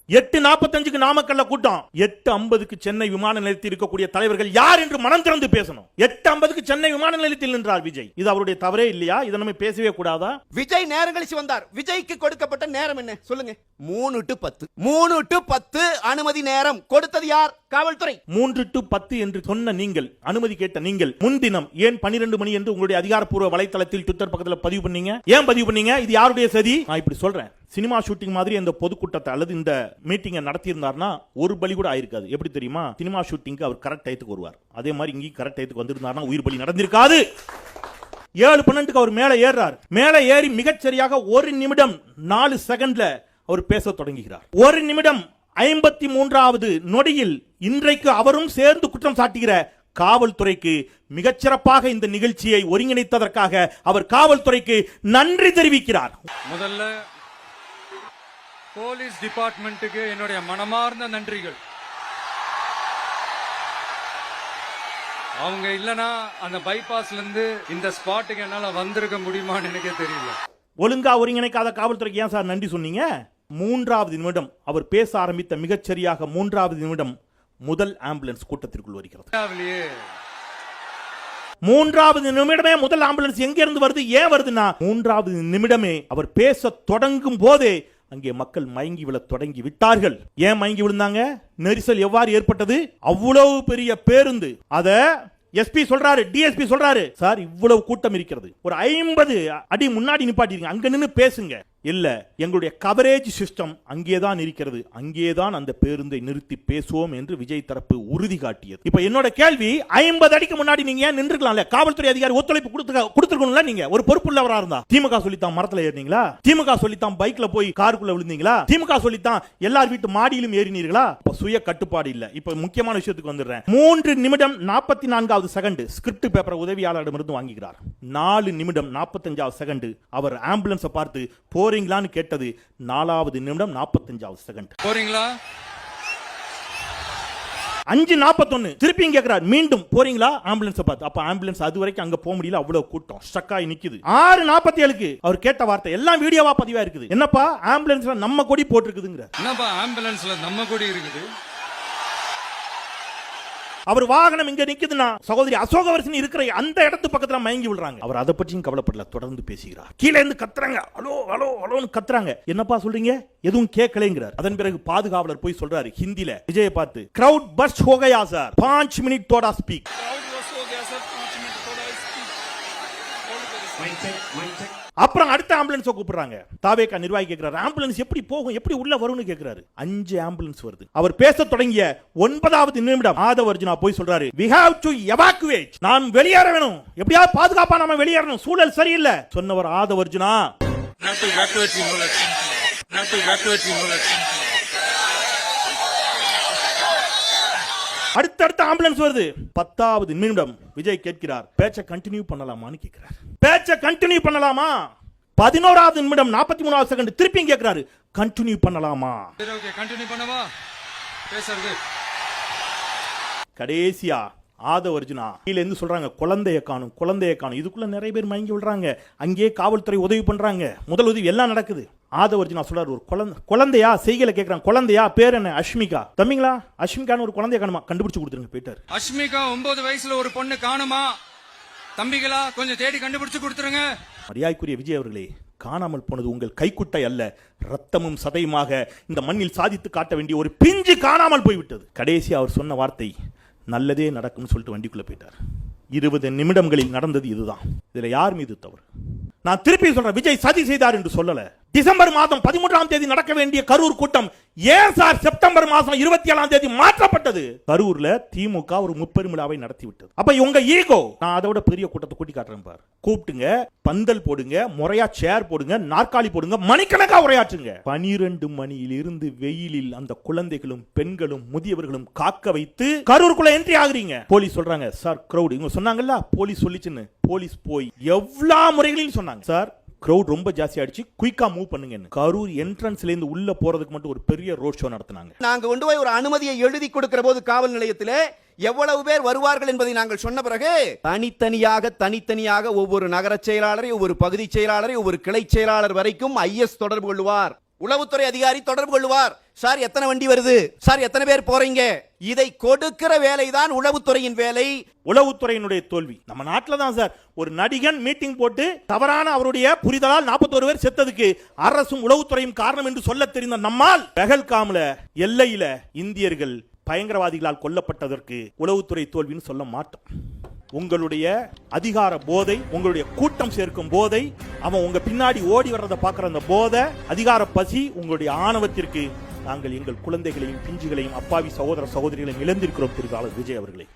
8:45 நாமக்கல்ல கூட்டம். 8:50 சென்னை விமான நிலையத்தில் இருக்கக்கூடிய தலைவர்கள் யார் என்று மனம் திறந்து பேசணும். 8:50 சென்னை விமான நிலையத்தில் நின்றார் விஜய். இது அவருடைய தவறே இல்லையா? இதை நம்ம பேசவே கூடாதா? விஜய் நேரம் கழிச்சு வந்தார். விஜய்க்கு கொடுக்கப்பட்ட நேரம் என்ன சொல்லுங்க? 3 to 10. 3 to 10 அனுமதி நேரம் கொடுத்தது யார்? காவல்துறை. 3 to 10 என்று சொன்ன நீங்கள், அனுமதி கேட்ட நீங்கள், முன்தினம் ஏன் 12 மணி என்று உங்களுடைய அதிகாரப்பூர்வ வலைத்தளத்தில் ட்விட்டர் பக்கத்தில் பதிவு பண்ணீங்க? ஏன் பதிவு பண்ணீங்க? இது யாருடைய சதி? நான் இப்படி சொல்றேன், சினிமா ஷூட்டிங் மாதிரி இந்த பொதுக்கூட்டத்தை அல்லது இந்த மீட்டிங்கை நடத்தி இருந்தார்னா ஒரு பலி கூட ஆயிருக்காது. எப்படி தெரியுமா? சினிமா ஷூட்டிங்க்கு அவர் கரெக்ட் டயத்துக்கு வருவார். அதே மாதிரி இங்கேயும் கரெக்ட் டயத்துக்கு வந்திருந்தார்னா உயிர் பலி நடந்திருக்காது. 7:12 அவர் மேலே ஏறார். மேலே ஏறி மிகச்சரியாக 1 நிமிடம் 4 செகண்ட்ல அவர் பேச தொடங்குகிறார். 1 நிமிடம் 53வது நொடியில் இன்றைக்கு அவரும் சேர்ந்து குற்றம் சாட்டுகிற காவல்துறைக்கு மிகச்சிறப்பாக இந்த நிகழ்ச்சியை ஒருங்கிணைத்ததற்காக அவர் காவல்துறைக்கு நன்றி தெரிவிக்கிறார். முதல்ல போலீஸ் டிபார்ட்மெண்ட்டுக்கு என்னுடைய மனமார்ந்த நன்றிகள். அவங்க இல்லனா அந்த பைபாஸ்ல இருந்து இந்த ஸ்பாட்டுக்கு என்னால வந்திருக்க முடியுமான்னு எனக்கே தெரியல. ஒழுங்கா ஒருங்கிணைக்காத காவல்துறைக்கு ஏன் சார் நன்றி சொன்னீங்க? 3வது நிமிடம் அவர் பேச ஆரம்பித்த மிகச்சரியாக 3வது நிமிடம் முதல் ஆம்புலன்ஸ் கூட்டத்திற்குள் வருகிறது. 3வது நிமிடமே முதல் ஆம்புலன்ஸ் எங்க இருந்து வருது? ஏன் வருதுன்னா 3வது நிமிடமே அவர் பேச தொடங்கும் போதே அங்கே மக்கள் மயங்கி விழ தொடங்கி விட்டார்கள். ஏன் மயங்கி விழுந்தாங்க? நெரிசல் எவ்வாறு ஏற்பட்டது? அவ்வளவு பெரிய பேருந்து. அத எஸ்பி சொல்றாரு, டிஎஸ்பி சொல்றாரு, சார் இவ்வளவு கூட்டம் இருக்கிறது, ஒரு 50 அடி முன்னாடி நிப்பாட்டிருங்க, அங்க நின்னு பேசுங்க. இல்ல, எங்களுடைய கவரேஜ் சிஸ்டம் அங்கேதான் இருக்கிறது, அங்கேதான் அந்த பேருந்தை நிறுத்தி பேசுவோம் என்று விஜய் தரப்பு உறுதி காட்டியது. இப்ப என்னோட கேள்வி, 50 அடிக்கு முன்னாடி நீங்க ஏன் நின்றுக்கலாம்ல? காவல்துறை அதிகாரி ஒத்துழைப்பு கொடுத்துருக்கணும்ல. நீங்க ஒரு பொறுப்புள்ளவரா இருந்தா, திமுக சொல்லித்தான் மரத்துல ஏறினீங்களா? திமுக சொல்லித்தான் பைக்ல போய் காருக்குள்ள விழுந்தீங்களா? திமுக சொல்லித்தான் எல்லார் வீட்டு மாடியிலும் ஏறினீர்களா? சுய கட்டுப்பாடு இல்ல. இப்ப முக்கியமான விஷயத்துக்கு வந்துடுறேன். 3 நிமிடம் 44வது செகண்ட் ஸ்கிரிப்ட் பேப்பர் உதவியாளரிடமிருந்து வாங்குகிறார். 4 நிமிடம் 45வது செகண்ட் அவர் ஆம்புலன்ஸை பார்த்து போறீங்களான்னு கேட்டது. 4வது நிமிடம் 45வது செகண்ட் போறீங்களா? 5:41 திருப்பி கேட்கிறார், மீண்டும் போறீங்களா ஆம்புலன்ஸ் பார்த்து. அப்ப ஆம்புலன்ஸ் அது வரைக்கும் அங்க போக முடியல, அவ்வளவு கூட்டம் ஸ்டக் ஆகி நிக்குது. 6:47க்கு அவர் கேட்ட வார்த்தை எல்லாம் வீடியோவா பதிவா இருக்குது. என்னப்பா ஆம்புலன்ஸ்ல நம்ம கொடி போட்டுருக்குதுங்கற? என்னப்பா ஆம்புலன்ஸ்ல நம்ம கொடி இருக்குது? அவர் வாகனம் இங்க நிக்குதுன்னா சகோதரி அசோகவர்ஷன் இருக்கிற அந்த இடத்து பக்கத்துல மயங்கி விடுறாங்க. அவர் அதை பற்றியும் கவலைப்படல, தொடர்ந்து பேசுகிறார். கீழே இருந்து கத்துறாங்க, ஹலோ ஹலோ ஹலோன்னு கத்துறாங்க. என்னப்பா சொல்றீங்க? எதுவும் கேட்கலைங்கிறார். அதன் பிறகு பாதுகாவலர் போய் சொல்றாரு ஹிந்தில விஜயை பார்த்து, கிரவுட் பஸ்ட் हो गया सर, 5 मिनट थोड़ा स्पीक. அப்புறம் அடுத்த ஆம்புலன்ஸ் கூப்பிடுறாங்க. தாவேகா நிர்வாகி கேட்கிறார், ஆம்புலன்ஸ் எப்படி போகும், எப்படி உள்ள வரும்னு கேட்கிறாரு. 5 ஆம்புலன்ஸ் வருது. அவர் பேச தொடங்கிய 9வது நிமிடம் ஆதவ் அர்ஜுனா போய் சொல்றாரு, we have to evacuate, நாம் வெளியேற வேணும், எப்படியாவது பாதுகாப்பா நாம வெளியேறணும், சூழல் சரியில்லை சொன்னவர் ஆதவ் அர்ஜுனா. அடுத்த ஆம்புலன்ஸ் வருது. 10வது நிமிடம் விஜய் கேட்கிறார், பேச்ச கண்டினியூ பண்ணலாமான்னு கேட்கிறார். பேச்ச கண்டினியூ பண்ணலாமா? 11வது நிமிடம் 43வது செகண்ட் திருப்பி கேட்கிறாரு, கண்டினியூ பண்ணலாமா? ஓகே, கண்டினியூ பண்ணவா பேசுறது? கடைசியா ஆதவ் அர்ஜுனா கீழ இருந்து சொல்றாங்க, குழந்தைய காணும், குழந்தைய காணும். இதுக்குள்ள நிறைய பேர் மயங்கி விடுறாங்க. அங்கேயே காவல்துறை உதவி பண்றாங்க, முதல் உதவி எல்லாம் நடக்குது. ஆதவ் அர்ஜுனா சொல்றாரு, ஒரு குழந்தையா செய்கல கேக்குறாங்க. குழந்தையா? பேர் என்ன? அஷ்மிகா. தம்பிங்களா, அஷ்மிகான்னு ஒரு குழந்தைய காணுமா, கண்டுபிடிச்சு கொடுத்துருங்க. போயிட்டாரு. அஷ்மிகா 9 வயசுல ஒரு பொண்ணு காணுமா? தம்பிகளா கொஞ்சம் தேடி கண்டுபிடிச்சு கொடுத்துருங்க. மரியாதைக்குரிய விஜய் அவர்களே, காணாமல் போனது உங்கள் கைக்குட்டை அல்ல, ரத்தமும் சதையுமாக இந்த மண்ணில் சாதித்து காட்ட வேண்டிய ஒரு பிஞ்சு காணாமல் போய்விட்டது. கடைசி அவர் சொன்ன வார்த்தை, நல்லதே நடக்கும்னு சொல்லிட்டு வண்டிக்குள்ள போயிட்டார். 20 நிமிடங்களில் நடந்தது இதுதான். இதுல யார் மீது தவறு? நான் திருப்பி சொல்றேன், விஜய் சதி செய்தார் என்று சொல்லல. டிசம்பர் மாதம் 13ஆம் தேதி நடக்க வேண்டிய கரூர் கூட்டம் ஏன் சார் செப்டம்பர் மாதம் 27ஆம் தேதி மாற்றப்பட்டது? கரூர்ல திமுக ஒரு முப்பெரும் விழாவை நடத்தி விட்டது. அப்ப உங்க ஈகோ, நான் அதோட பெரிய கூட்டத்தை கூட்டி காட்டுறேன் பாரு. கூப்பிட்டுங்க, பந்தல் போடுங்க, முறையா சேர் போடுங்க, நாற்காலி போடுங்க, மணிக்கணக்கா உரையாற்றுங்க. 12 மணியில் இருந்து வெயிலில் அந்த குழந்தைகளும் பெண்களும் முதியவர்களும் காக்க வைத்து கரூருக்குள்ள என்ட்ரி ஆகுறீங்க. போலீஸ் சொல்றாங்க, சார் கிரவுட், இவங்க சொன்னாங்கல்ல போலீஸ் சொல்லிச்சுன்னு. போலீஸ் போய் எவ்வளவு முறைகளையும் சொன்னாங்க, சார் கிரவுட் ரொம்ப ஜாஸ்தி ஆயிடுச்சு, குயிக்கா மூவ் பண்ணுங்க. கரூர் என்ட்ரன்ஸ்ல இருந்து உள்ள போறதுக்கு மட்டும் ஒரு பெரிய ரோட் ஷோ நடத்தினாங்க. நாங்க கொண்டு போய் ஒரு அனுமதியை எழுதி கொடுக்கிற போது காவல் நிலையத்திலே எவ்வளவு பேர் வருவார்கள் என்பதை நாங்கள் சொன்ன பிறகு தனித்தனியாக ஒவ்வொரு நகர செயலாளரை, ஒவ்வொரு பகுதி செயலாளரை, ஒவ்வொரு கிளை செயலாளர் வரைக்கும் ஐஎஸ் தொடர்பு கொள்வார். உளவுத்துறை அதிகாரி தொடர்பு கொள்வார். சார் எத்தனை வண்டி வருது, சார் எத்தனை பேர் போறீங்க, இதை கொடுக்கிற வேலைதான் உளவுத்துறையின் வேலை. உளவுத்துறையினுடைய தோல்வி நம்ம நாட்டில் தான் சார். ஒரு நடிகன் மீட்டிங் போட்டு தவறான அவருடைய புரிதலால் 41 பேர் செத்ததுக்கு அரசும் உளவுத்துறையும் காரணம் என்று சொல்ல தெரிந்த நம்மால் பெஹல்காம்ல எல்லையில இந்தியர்கள் பயங்கரவாதிகளால் கொல்லப்பட்டதற்கு உளவுத்துறை தோல்வின்னு சொல்ல மாட்டோம். உங்களுடைய அதிகார போதை, உங்களுடைய கூட்டம் சேர்க்கும் போதை, அவன் உங்க பின்னாடி ஓடி வர்றதை பார்க்கிற அந்த போதை, அதிகார பசி, உங்களுடைய ஆணவத்திற்கு நாங்கள் எங்கள் குழந்தைகளையும் பிஞ்சுகளையும் அப்பாவி சகோதர சகோதரிகளையும் இழந்திருக்கிறோம் திரு விஜய் அவர்களே.